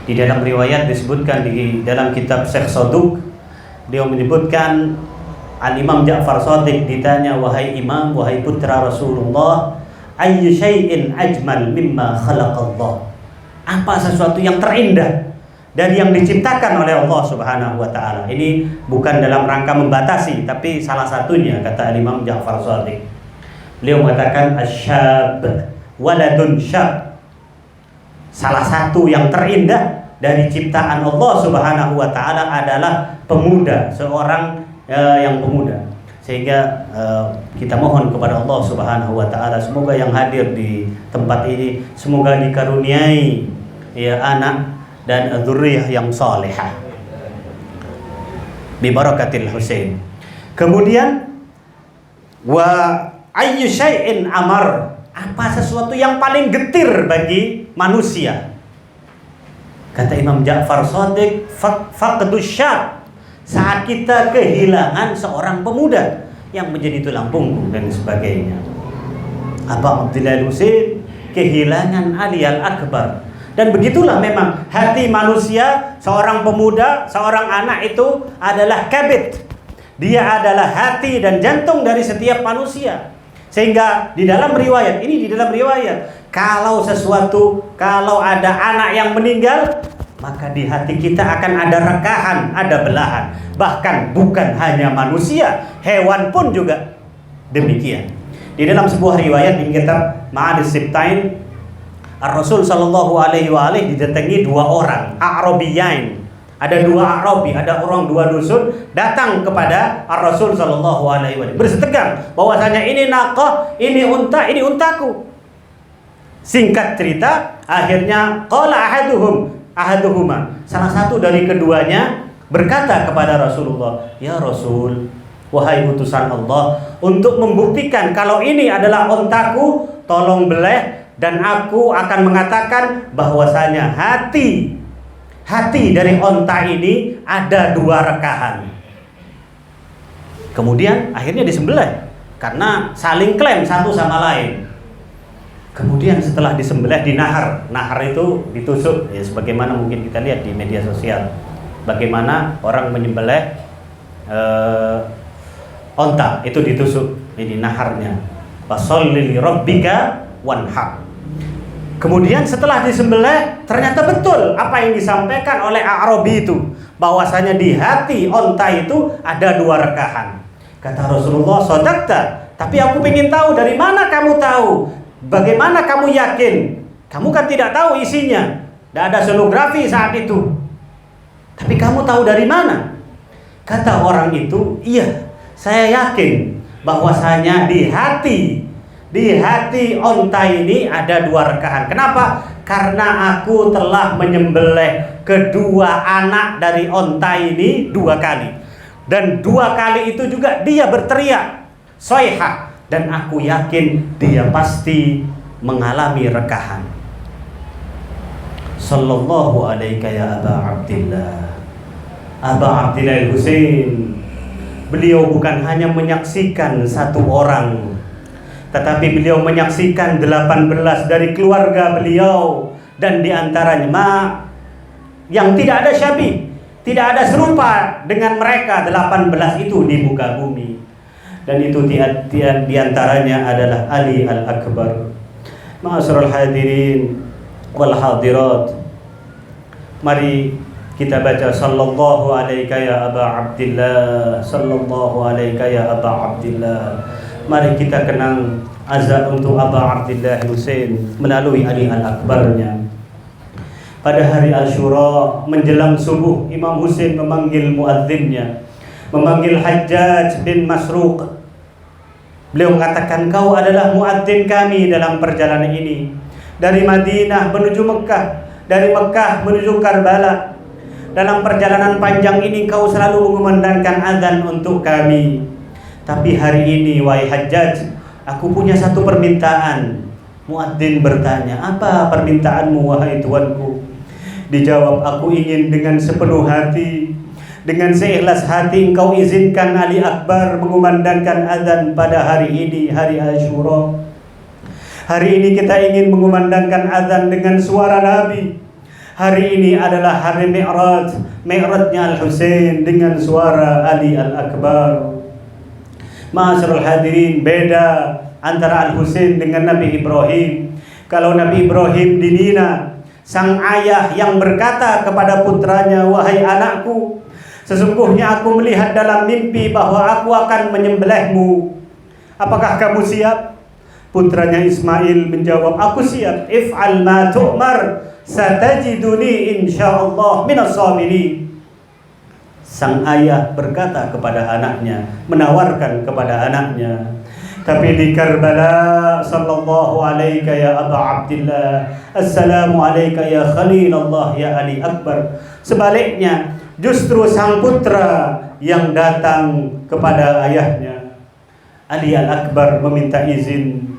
Di dalam riwayat disebutkan di dalam kitab Syekh Saduq, dia menyebutkan Al-Imam Ja'far Shadiq ditanya, wahai imam, wahai putra Rasulullah, ayyu syai'in ajmal mimma khalaqallah, apa sesuatu yang terindah dari yang diciptakan oleh Allah Subhanahu wa taala. Ini bukan dalam rangka membatasi, tapi salah satunya, kata Imam Ja'far Shadiq, beliau mengatakan asyab waladun syab, salah satu yang terindah dari ciptaan Allah Subhanahu wa taala adalah pemuda, seorang yang pemuda. Sehingga kita mohon kepada Allah Subhanahu wa taala, semoga yang hadir di tempat ini semoga dikaruniai ya anak dan dzurriyyah yang salihah bi barakatil Husain. Kemudian wa ayyu syai'in amar, apa sesuatu yang paling getir bagi manusia? Kata Imam Ja'far Shadiq, faqdus syab, saat kita kehilangan seorang pemuda yang menjadi tulang punggung dan sebagainya. Aba Abdillah Husain kehilangan Ali Al-Akbar. Dan begitulah memang hati manusia, seorang pemuda, seorang anak itu adalah kabid. Dia adalah hati dan jantung dari setiap manusia. Sehingga di dalam riwayat, kalau ada anak yang meninggal, maka di hati kita akan ada rekahan, ada belahan. Bahkan bukan hanya manusia, hewan pun juga demikian. Di dalam sebuah riwayat di kitab Ma'adis Sibtain, Rasul sallallahu alaihi wa alihi didatangi dua orang A'rabiyain. Ada dua Arabi, ada orang dua dusun datang kepada Rasul sallallahu alaihi wa alihi bersetegang bahwasanya ini naqah, ini unta, ini untaku. Singkat cerita, akhirnya qala ahaduhuma, salah satu dari keduanya berkata kepada Rasulullah, ya Rasul, wahai utusan Allah, untuk membuktikan kalau ini adalah untaku, tolong beleh, dan aku akan mengatakan bahwasanya hati dari unta ini ada dua rekahan. Kemudian akhirnya disembelih karena saling klaim satu sama lain. Kemudian setelah disembelih di nahar itu ditusuk, ya sebagaimana mungkin kita lihat di media sosial, bagaimana orang menyembelih onta itu ditusuk di naharnya. Fasholli li rabbika wanhar. Kemudian setelah disembelih, ternyata betul apa yang disampaikan oleh A'rabi itu, bahwasanya di hati onta itu ada 2 rekahan. Kata Rasulullah, "Shadaqta, tapi aku ingin tahu dari mana kamu tahu? Bagaimana kamu yakin? Kamu kan tidak tahu isinya. Tidak ada sonografi saat itu. Tapi kamu tahu dari mana?" Kata orang itu, "Iya, saya yakin bahwasanya di hati onta ini ada 2 rekahan. Kenapa? Karena aku telah menyembelih kedua anak dari onta ini 2 kali. Dan 2 kali itu juga dia berteriak soihah, dan aku yakin dia pasti mengalami rekahan." Sallallahu alaika ya Aba Abdillah. Aba Abdillah Al-Husain, beliau bukan hanya menyaksikan 1 orang, tetapi beliau menyaksikan 18 dari keluarga beliau, dan diantaranya yang tidak ada syabih, tidak ada serupa dengan mereka 18 itu di muka bumi. Dan itu diantaranya adalah Ali Al-Akbar. Ma'asyiral hadirin wal hadirat, mari kita baca sallallahu alaika ya Aba Abdillah, sallallahu alaika ya Aba Abdillah. Mari kita kenang azab untuk Aba Abdillah Husain melalui Ali Al-Akbarnya. Pada hari Asyura menjelang subuh, Imam Husain memanggil muadzinnya, memanggil Hajjaj bin Masruq. Beliau mengatakan, "Kau adalah muadzin kami dalam perjalanan ini, dari Madinah menuju Mekah, dari Mekah menuju Karbala. Dalam perjalanan panjang ini kau selalu mengumandangkan azan untuk kami. Tapi hari ini, wahai Hajjaj, aku punya 1 permintaan." Muadzin bertanya, "Apa permintaanmu wahai tuanku?" Dijawab, "Aku ingin dengan sepenuh hati, dengan seikhlas hati engkau izinkan Ali Akbar mengumandangkan azan pada hari ini, hari Asyura. Hari ini kita ingin mengumandangkan azan dengan suara Nabi. Hari ini adalah hari Mi'rajnya Al-Husain dengan suara Ali Al-Akbar." Ma'asyiral hadirin, beda antara Al-Husain dengan Nabi Ibrahim. Kalau Nabi Ibrahim di Mina, sang ayah yang berkata kepada putranya, "Wahai anakku, sesungguhnya aku melihat dalam mimpi bahwa aku akan menyembelihmu. Apakah kamu siap?" Putranya Ismail menjawab, "Aku siap. If'al ma tu'mar, satajiduni insyaallah minas sabirin." Sang ayah berkata kepada anaknya, menawarkan kepada anaknya. Tapi di Karbala, sallallahu alaika ya Aba Abdillah, assalamu alaika ya Khalilullah ya Ali Akbar. Sebaliknya, justru sang putra yang datang kepada ayahnya. Ali Al-Akbar meminta izin.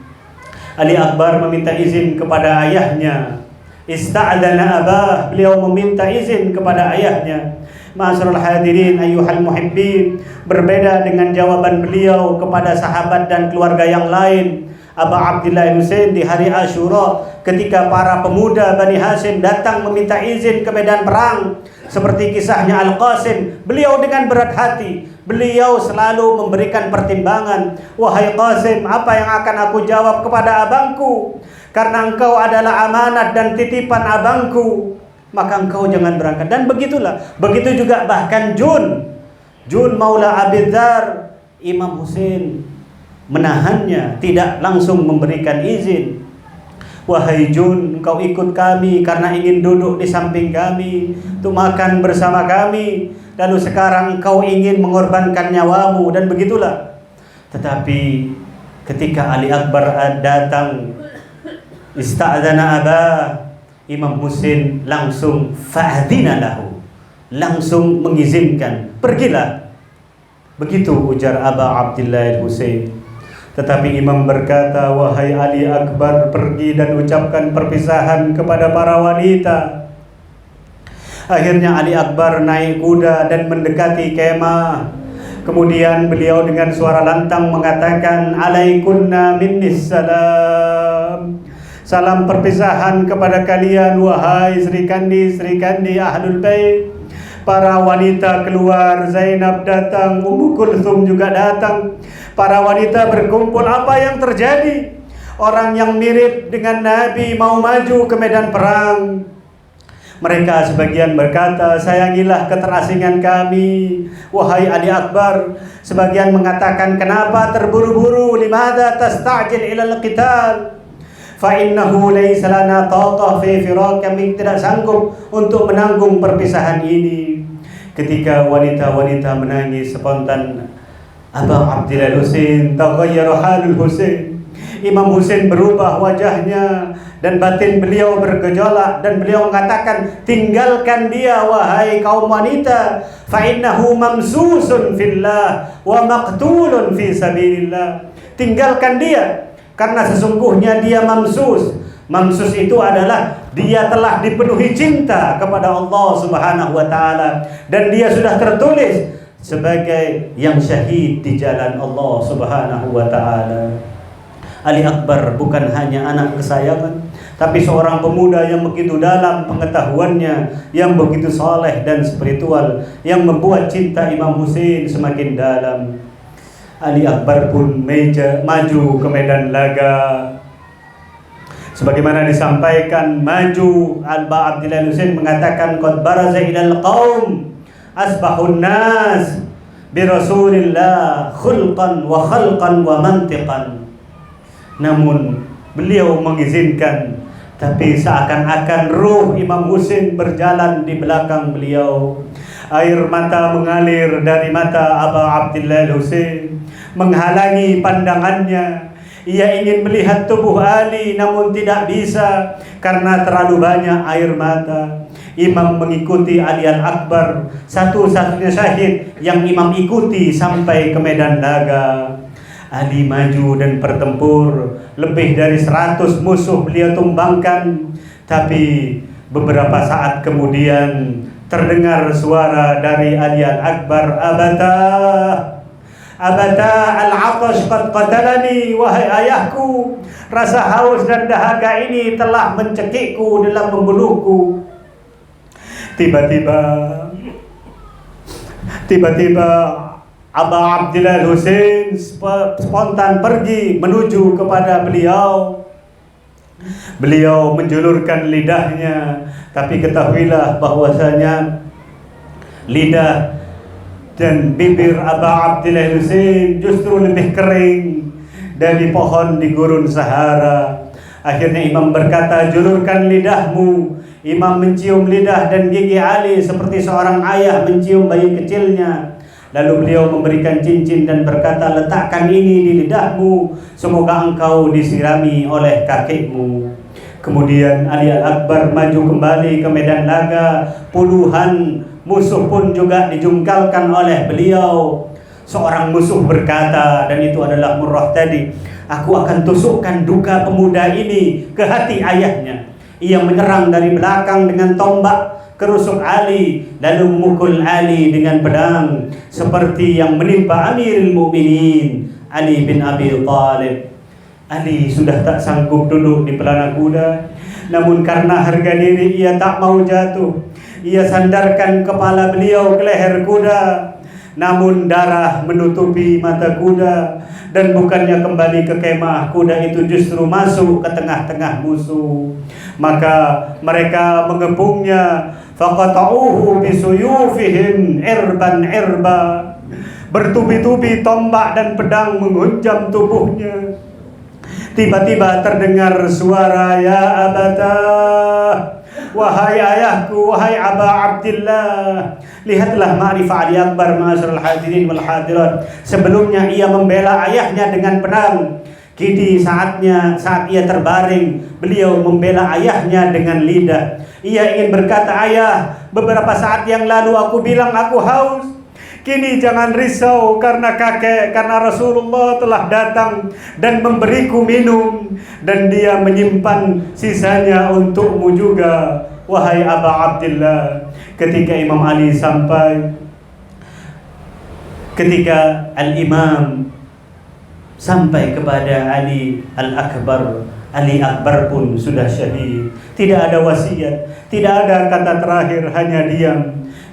Ali Akbar meminta izin kepada ayahnya. Ista'adana abah, beliau meminta izin kepada ayahnya. Ma'asyiral hadirin ayyuhal muhibbin, berbeda dengan jawaban beliau kepada sahabat dan keluarga yang lain. Aba Abdillah Husain di hari Asyura, ketika para pemuda Bani Hashim datang meminta izin ke medan perang, seperti kisahnya Al-Qasim, beliau dengan berat hati, beliau selalu memberikan pertimbangan. "Wahai Qasim, apa yang akan aku jawab kepada abangku? Karena engkau adalah amanat dan titipan abangku, maka engkau jangan berangkat." Dan begitulah. Begitu juga bahkan Jun Maula Abi Dzar, Imam Husain menahannya, tidak langsung memberikan izin. "Wahai Jun, engkau ikut kami karena ingin duduk di samping kami, untuk makan bersama kami. Lalu sekarang engkau ingin mengorbankan nyawamu." Dan begitulah. Tetapi ketika Ali Akbar datang, ista'adzana abah, Imam Husain langsung fa'adina lahu, langsung mengizinkan, "Pergilah." Begitu ujar Aba Abdillah Husain. Tetapi Imam berkata, "Wahai Ali Akbar, pergi dan ucapkan perpisahan kepada para wanita." Akhirnya Ali Akbar naik kuda dan mendekati kemah. Kemudian beliau dengan suara lantang mengatakan, "Alaikunna minnis salam." Salam perpisahan kepada kalian, wahai Sri Kandi Ahlul Bait. Para wanita keluar, Zainab datang, Ummu Kulthum juga datang. Para wanita berkumpul, apa yang terjadi? orang yang mirip dengan Nabi mau maju ke medan perang. Mereka sebagian berkata, sayangilah keterasingan kami, wahai Ali Akbar. Sebagian mengatakan, kenapa terburu-buru? Limadha tasta'jil ilal qital? Fa innahu laysa lana taqah fi firaq. Kami tidak sanggup untuk menanggung perpisahan ini. Ketika wanita-wanita menangis, spontan Aba Abdillah Husain taghayyara halul Husain. Imam Husain berubah wajahnya dan batin beliau bergejolak, dan beliau mengatakan, tinggalkan dia wahai kaum wanita, fa innahu mamsusun fillah wa maqtulun fi sabilillah. Tinggalkan dia karena sesungguhnya dia mamsus. Mamsus itu adalah dia telah dipenuhi cinta kepada Allah Subhanahu wa taala, dan dia sudah tertulis sebagai yang syahid di jalan Allah Subhanahu wa taala. Ali Akbar bukan hanya anak kesayangan, tapi seorang pemuda yang begitu dalam pengetahuannya, yang begitu saleh dan spiritual, yang membuat cinta Imam Husain semakin dalam. Ali Akbar pun maju ke medan laga. Sebagaimana disampaikan, maju Aba Abdillah Husain mengatakan, qad baraza ilal qaum asbahun nas bi Rasulillah khulqan wa khalqan wa mantiqan. Namun beliau mengizinkan, tapi seakan-akan ruh Imam Husain berjalan di belakang beliau. Air mata mengalir dari mata Aba Abdillah Husain, menghalangi pandangannya. Ia ingin melihat tubuh Ali, namun tidak bisa karena terlalu banyak air mata. Imam mengikuti Ali Al-Akbar, satu-satunya syahid yang Imam ikuti sampai ke medan laga. Ali maju dan bertempur, lebih dari 100 musuh beliau tumbangkan. Tapi beberapa saat kemudian terdengar suara dari Ali Al-Akbar, Abata al-atash qad qatalani, wahai ayahku, rasa haus dan dahaga ini telah mencekikku dalam membunuhku. Tiba-tiba Aba Abdillah Husain spontan pergi menuju kepada beliau. Beliau menjulurkan lidahnya, tapi ketahuilah bahwasanya lidah dan bibir Aba Abdillah Husain justru lebih kering dari pohon di gurun Sahara. Akhirnya Imam berkata, julurkan lidahmu. Imam mencium lidah dan gigi Ali seperti seorang ayah mencium bayi kecilnya. Lalu beliau memberikan cincin dan berkata, letakkan ini di lidahmu, semoga engkau disirami oleh kakekmu. Kemudian Ali Al-Akbar maju kembali ke medan laga. Puluhan musuh pun juga dijungkalkan oleh beliau. Seorang musuh berkata, dan itu adalah Murrah tadi, aku akan tusukkan duka pemuda ini ke hati ayahnya. Ia menyerang dari belakang dengan tombak, kerusuk Ali, lalu memukul Ali dengan pedang, seperti yang menimpa Amirul Mukminin Ali bin Abi Thalib. Ali sudah tak sanggup duduk di pelana kuda, namun karena harga diri ia tak mau jatuh. Ia sandarkan kepala beliau ke leher kuda, namun darah menutupi mata kuda, dan bukannya kembali ke kemah, kuda itu justru masuk ke tengah-tengah musuh. Maka mereka mengepungnya, faqata'uhu bisuyufihim irban irba. Bertubi-tubi tombak dan pedang menghunjam tubuhnya. Tiba-tiba terdengar suara, ya abata, wahai ayahku, wahai Aba Abdillah. Lihatlah ma'rifah Ali Akbar ma'asyiral hadirin wal hadirat. Sebelumnya ia membela ayahnya dengan pedang. Kini saat ia terbaring, beliau membela ayahnya dengan lidah. Ia ingin berkata, ayah, beberapa saat yang lalu aku bilang aku haus. Kini jangan risau karena Rasulullah telah datang dan memberiku minum, dan dia menyimpan sisanya untukmu juga, wahai Aba Abdillah. Ketika Imam Ali sampai, ketika Al-Imam sampai kepada Ali Al-Akbar, Ali Akbar pun sudah syahid. Tidak ada wasiat, tidak ada kata terakhir, hanya diam.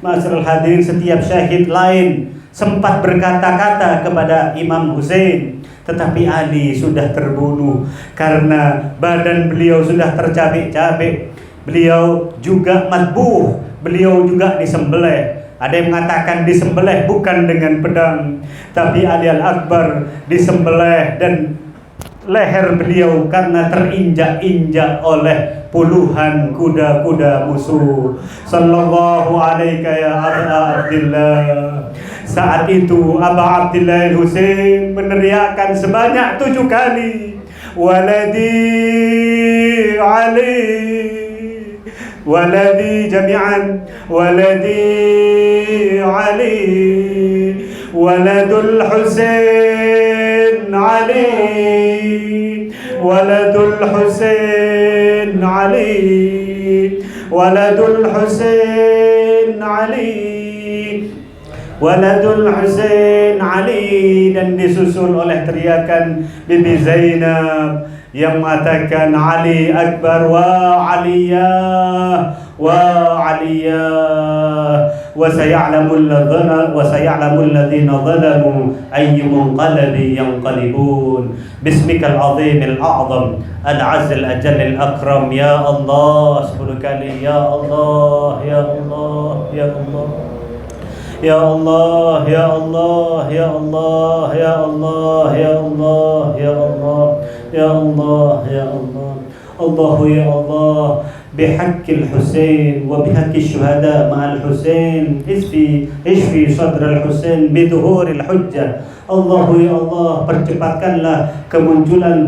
Ma'asyiral hadirin, setiap syahid lain sempat berkata-kata kepada Imam Husain, tetapi Ali sudah terbunuh karena badan beliau sudah tercabik-cabik. Beliau juga matbuh, beliau juga disembelih. Ada yang mengatakan disembelih bukan dengan pedang, tapi Ali Al-Akbar disembelih dan leher beliau karena terinjak-injak oleh puluhan kuda-kuda musuh. Sallallahu alaika ya Aba Abdillah. Saat itu Aba Abdillah Al-Husain meneriakkan sebanyak 7 kali, waladi Ali, waladi jami'an, waladi Ali, waladul Husain Ali, waladul Husain Ali, waladul Husain Ali, waladul Husain Ali. Dan disusul oleh teriakan Bibi Zainab yang mengatakan Ali Akbar wa Aliyah wa Aliyah wa saya'lamul ladzina zalamu ayyu munqalabin yanqalibun. Bismikal azimil a'zam al-'azz al-ajall al-akram ya Allah. 10 kali ya Allah ya Allah ya Allah ya Allah ya Allah ya Allah ya Allah ya Allah ya Allah ya Allah ya Allah. Allah ya Allah بحق الحسين وبحق الشهداء مع الحسين اشفي صدر الحسين بظهور الحجة. Allah ya Allah, percepatkanlah kemunculan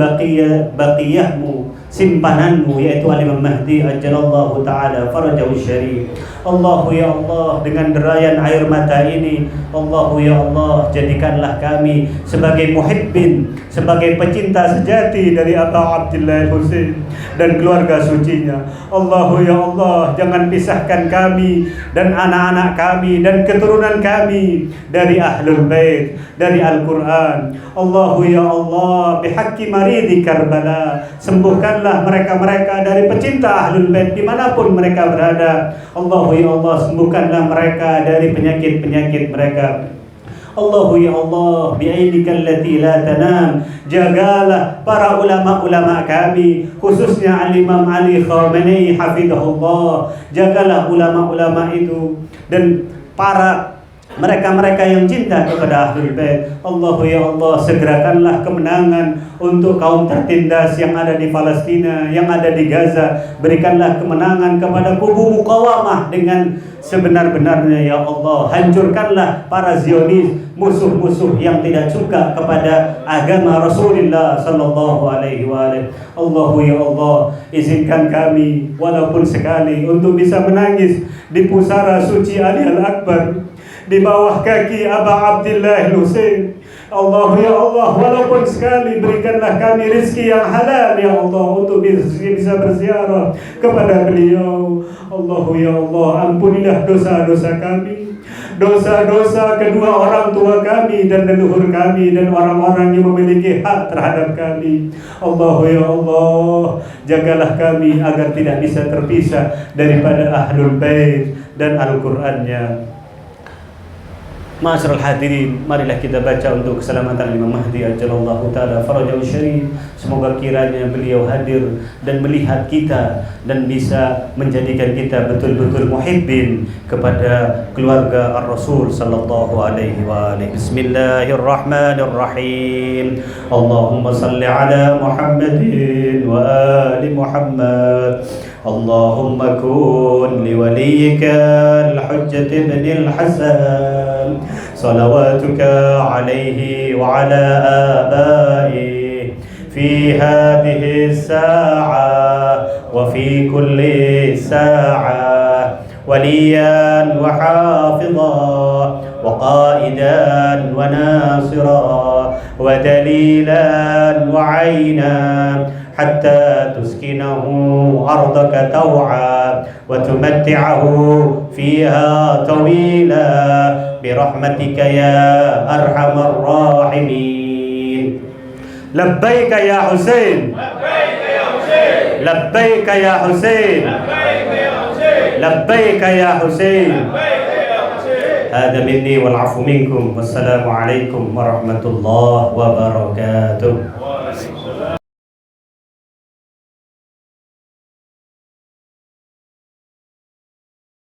baqiyahmu, simpananmu, yaitu Al-Imam Mahdi ajalallahu ta'ala farajahu syarif. Allah ya Allah, dengan derayan air mata ini, Allah ya Allah, jadikanlah kami sebagai muhibbin, sebagai pecinta sejati dari Aba Abdillah Husain dan keluarga sucinya. Allah ya Allah, jangan pisahkan kami dan anak-anak kami dan keturunan kami dari Ahlul Bait, dari Al-Quran. Allah ya Allah, bihaqqi maridi Karbala, sembuhkanlah mereka-mereka dari pecinta Ahlul Bait dimanapun mereka berada. Allah ya Allah, sembuhkanlah mereka dari penyakit-penyakit mereka. Allah ya Allah, bi'ainika allati la tanam, jagalah para ulama-ulama kami, khususnya Al-Imam Ali Khamenei hafidhahullah. Jagalah ulama-ulama itu dan para mereka-mereka yang cinta kepada Ahlul Bait. Allah ya Allah, segerakanlah kemenangan untuk kaum tertindas yang ada di Palestina, yang ada di Gaza. Berikanlah kemenangan kepada kubu Muqawamah dengan sebenar-benarnya ya Allah. Hancurkanlah para Zionis, musuh-musuh yang tidak suka kepada agama Rasulullah sallallahu alaihi wasallam. Allah ya Allah, izinkan kami walaupun sekali untuk bisa menangis di pusara suci Ali Al-Akbar, di bawah kaki Aba Abdillah Husain. Allah ya Allah, walaupun sekali berikanlah kami rezeki yang halal ya Allah untuk bisa berziarah kepada beliau. Allah ya Allah, ampunilah dosa-dosa kami, dosa-dosa kedua orang tua kami dan leluhur kami dan orang-orang yang memiliki hak terhadap kami. Allah ya Allah, jagalah kami agar tidak bisa terpisah daripada Ahlul Bait dan Al-Qur'annya. Ma'asyiral hadirin, marilah kita baca untuk keselamatan Imam Mahdi ajallallahu ta'ala farajahu syarif. Semoga kiranya beliau hadir dan melihat kita dan bisa menjadikan kita betul-betul muhibbin kepada keluarga Ar-Rasul sallallahu alaihi wa alihi. Bismillahirrahmanirrahim. Allahumma salli ala Muhammadin wa ali Muhammad. Allahumma kun liwaliyika al-Hujjah ibn al-Hasan salawatuka alaihi wa ala abaihi fi hadhihi as-sa'a wa fi kulli sa'a waliyan wa hafidhan wa qa'idan wa nasiran wa dalilan wa 'aynan حتى تسكنه أرضك توعا وتمتعه فيها طويلا برحمتك يا أرحم الراحمين. لبيك يا حسين، لبيك يا حسين، لبيك يا حسين، لبيك يا حسين. Hada minni wal afu minkum. Wassalamualaikum warahmatullahi wabarakatuh.